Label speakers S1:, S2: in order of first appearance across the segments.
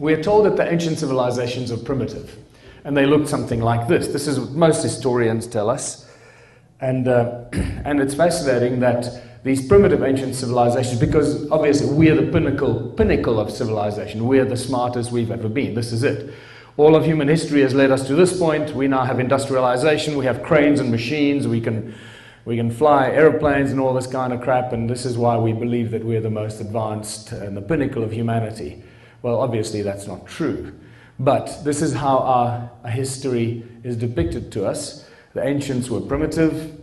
S1: we're told that the ancient civilizations are primitive, and they looked something like this. This is what most historians tell us. And it's fascinating that these primitive ancient civilizations, because obviously we're the pinnacle of civilization, we're the smartest we've ever been, this is it. All of human history has led us to this point. We now have industrialization, we have cranes and machines, we can fly airplanes and all this kind of crap, and this is why we believe that we're the most advanced and the pinnacle of humanity. Well, obviously that's not true, but this is how our history is depicted to us. The ancients were primitive,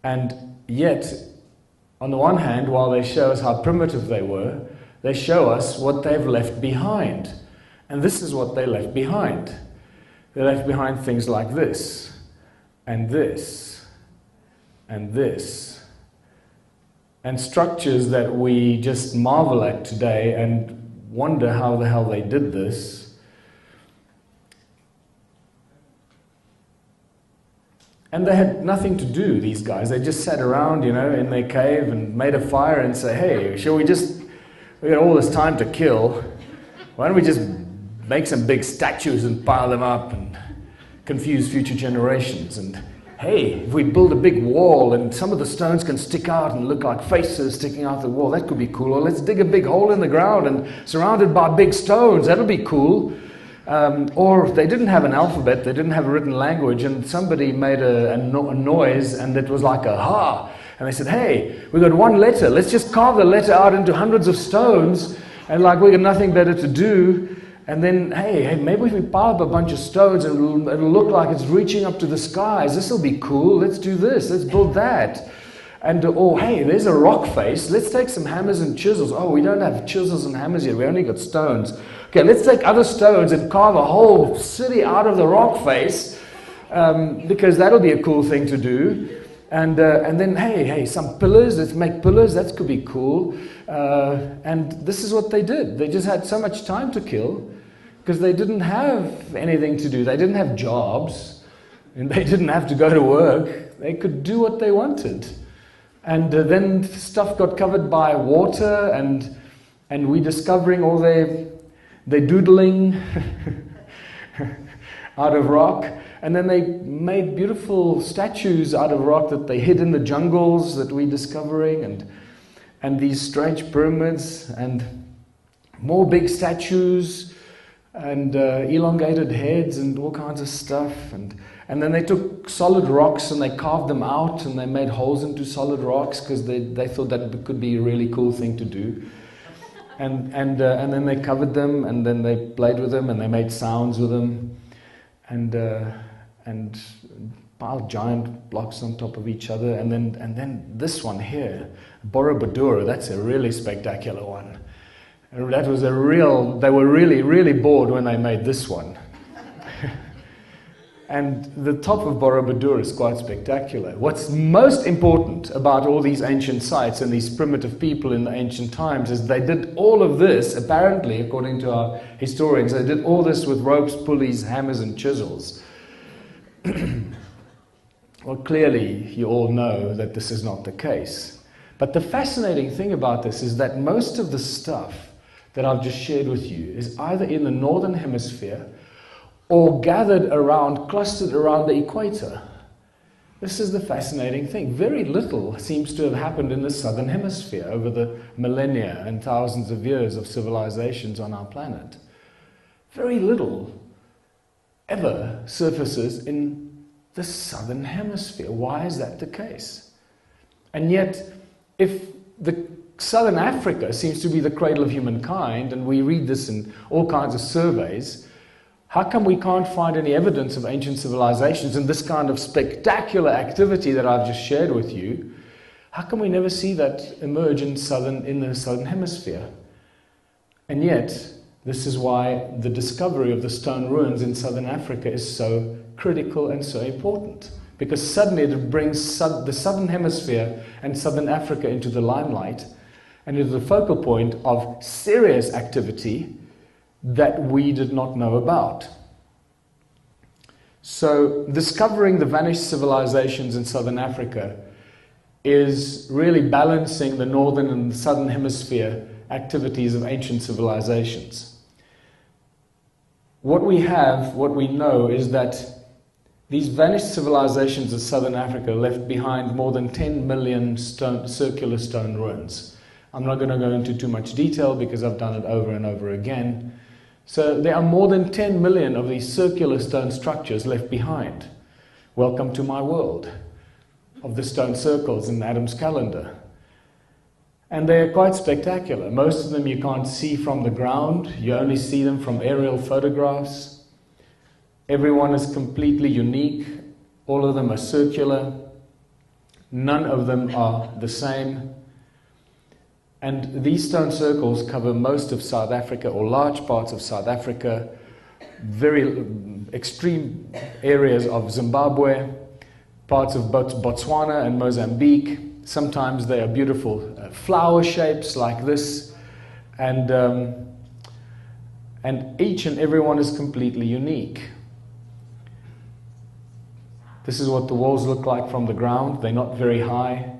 S1: and yet, on the one hand, while they show us how primitive they were, they show us what they've left behind. And this is what they left behind. They left behind things like this, and this, and this, and structures that we just marvel at today and wonder how the hell they did this. And they had nothing to do, these guys. They just sat around, you know, in their cave and made a fire and say, hey, we got all this time to kill. Why don't we just make some big statues and pile them up and confuse future generations? And hey, if we build a big wall and some of the stones can stick out and look like faces sticking out the wall, that could be cool. Or let's dig a big hole in the ground and surrounded by big stones, that'll be cool. Or they didn't have an alphabet, they didn't have a written language, and somebody made a noise, and it was like a ha. And they said, hey, we got one letter, let's just carve the letter out into hundreds of stones, and like we got nothing better to do. And then, hey, maybe if we pile up a bunch of stones, and it'll look like it's reaching up to the skies. This will be cool, let's do this, let's build that. And, oh, hey, there's a rock face. Let's take some hammers and chisels. Oh, we don't have chisels and hammers yet. We only got stones. Okay, let's take other stones and carve a whole city out of the rock face, because that'll be a cool thing to do. And then, hey, some pillars. Let's make pillars. That could be cool. And this is what they did. They just had so much time to kill because they didn't have anything to do. They didn't have jobs, and they didn't have to go to work. They could do what they wanted. And then stuff got covered by water, and we discovering all their doodling out of rock. And then they made beautiful statues out of rock that they hid in the jungles that we're discovering, and these strange pyramids, and more big statues, and elongated heads, and all kinds of stuff. And then they took solid rocks and they carved them out and they made holes into solid rocks because they thought that could be a really cool thing to do. And then they covered them, and then they played with them, and they made sounds with them, and piled giant blocks on top of each other. And then this one here, Borobudur, that's a really spectacular one. That was they were really, really bored when they made this one. And the top of Borobudur is quite spectacular. What's most important about all these ancient sites and these primitive people in the ancient times is they did all of this, apparently, according to our historians, they did all this with ropes, pulleys, hammers, and chisels. Well, clearly, you all know that this is not the case. But the fascinating thing about this is that most of the stuff that I've just shared with you is either in the northern hemisphere or gathered around, clustered around the equator. This is the fascinating thing. Very little seems to have happened in the southern hemisphere over the millennia and thousands of years of civilizations on our planet. Very little ever surfaces in the southern hemisphere. Why is that the case? And yet, if the southern Africa seems to be the cradle of humankind, and we read this in all kinds of surveys, how come we can't find any evidence of ancient civilizations and this kind of spectacular activity that I've just shared with you? How come we never see that emerge in the southern hemisphere? And yet, this is why the discovery of the stone ruins in southern Africa is so critical and so important. Because suddenly it brings the southern hemisphere and southern Africa into the limelight and into the focal point of serious activity that we did not know about. So discovering the vanished civilizations in southern Africa is really balancing the northern and the southern hemisphere activities of ancient civilizations. What we have, what we know, is that these vanished civilizations of southern Africa left behind more than 10 million circular stone ruins. I'm not going to go into too much detail because I've done it over and over again. So there are more than 10 million of these circular stone structures left behind. Welcome to my world of the stone circles in Adam's calendar. And they are quite spectacular. Most of them you can't see from the ground. You only see them from aerial photographs. Everyone is completely unique. All of them are circular. None of them are the same. And these stone circles cover most of South Africa, or large parts of South Africa, very extreme areas of Zimbabwe, parts of Botswana and Mozambique. Sometimes they are beautiful flower shapes like this, and each and every one is completely unique. This is what the walls look like from the ground. They're not very high.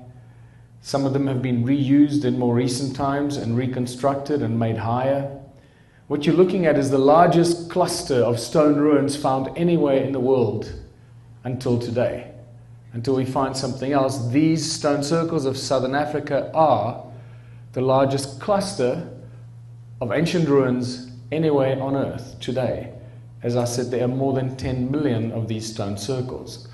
S1: Some of them have been reused in more recent times and reconstructed and made higher. What you're looking at is the largest cluster of stone ruins found anywhere in the world until today. Until we find something else, these stone circles of southern Africa are the largest cluster of ancient ruins anywhere on earth today. As I said, there are more than 10 million of these stone circles.